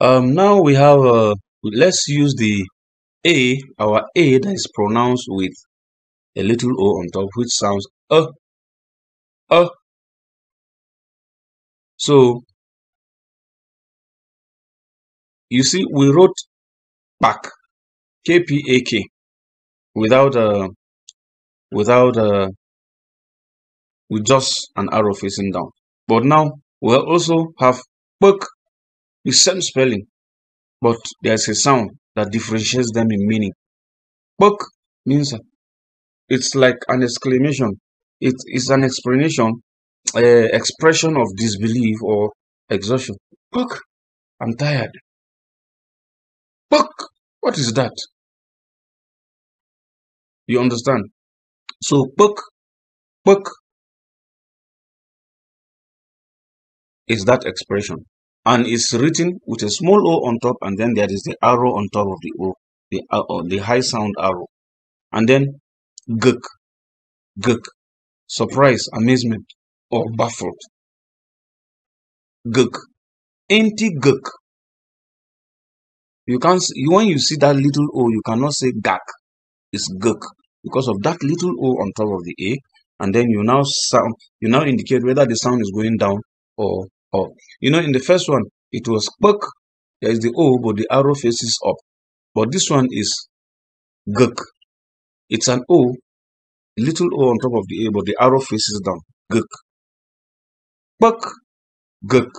Now we have let's use the our A that is pronounced with a little O on top, which sounds uh. So you see, we wrote back, KPAK, without without with just an arrow facing down. But now we'll also have puk, the same spelling, but there's a sound that differentiates them in meaning. Puk means it's like an exclamation. It is an explanation, expression of disbelief or exhaustion. Puk, I'm tired. Puk, what is that? You understand? So puk is that expression, and it's written with a small o on top, and then there is the arrow on top of the o, the high sound arrow, and then guk, guk, surprise, amazement, or baffled. Guk, anti guk. You can't when you see that little o, you cannot say gak. It's guk because of that little o on top of the a, and then you now indicate whether the sound is going down or up. You know, in the first one it was puk. There is the o, but the arrow faces up. But this one is guk. It's an o, little o on top of the a, but the arrow faces down. Guk. Puk, guk.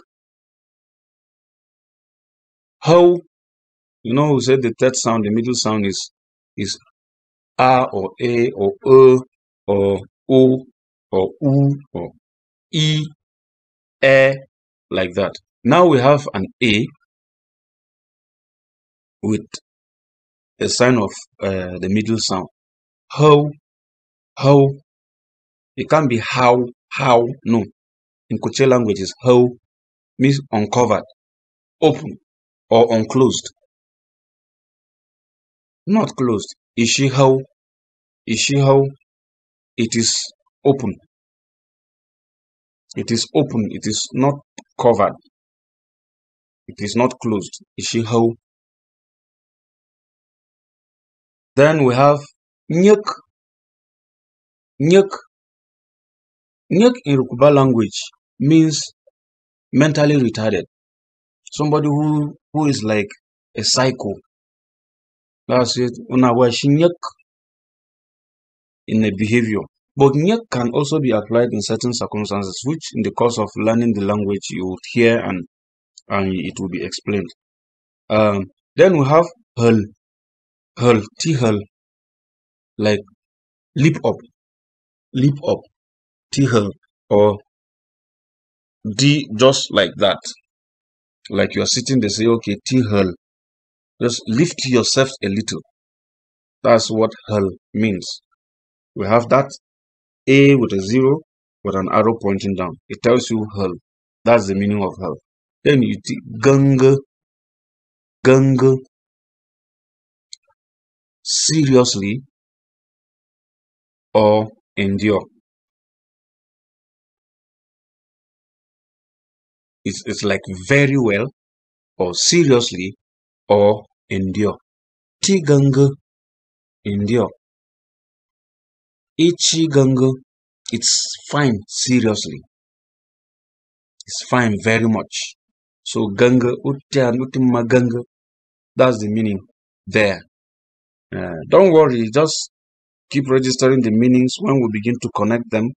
How? You know, we said the third sound, the middle sound is a or a or or o or u or e, like that. Now we have an a with a sign of the middle sound. How. It can't be how, no. In Kuche language is how, means uncovered, open, or unclosed. Not closed. Is she how? It is open. It is open. It is not covered. It is not closed. Is she how? Then we have nyuk. Nyuk. Nyuk in Yoruba language means mentally retarded. Somebody who is like a psycho. That's it. Nyuk in a behavior. But nyuk can also be applied in certain circumstances, which in the course of learning the language you would hear and it will be explained. Then we have hul, t-hul, like leap up, t-hul, or d just like that. Like you are sitting, they say, okay, t-hul, just lift yourself a little. That's what hul means. We have that a with a zero with an arrow pointing down. It tells you hul. That's the meaning of hul. Then you see gung, seriously, or endure. It's like very well, or seriously, or endure. Tigang, endure. Ichigang, it's fine, seriously. It's fine very much. So ganga, utima ganga, that's the meaning there. Don't worry, just keep registering the meanings. When we begin to connect them,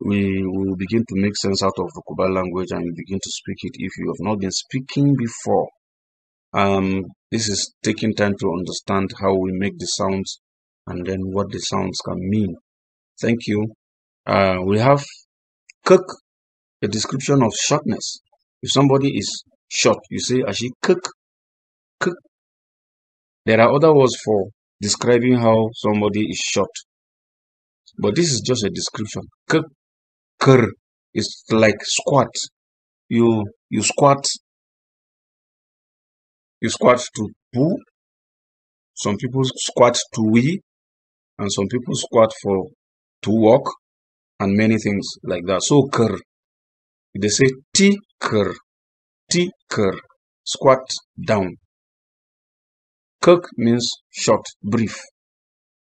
we will begin to make sense out of the Yoruba language and begin to speak it if you have not been speaking before. This is taking time to understand how we make the sounds and then what the sounds can mean. Thank you. We have cook, a description of shortness. If somebody is short, you say ashi cook. There are other words for describing how somebody is short, but this is just a description. Kur is like squat. You squat. You squat to poo. Some people squat to wee, and some people squat to walk, and many things like that. So kur, they say ti kur. squat down. Cook means short, brief.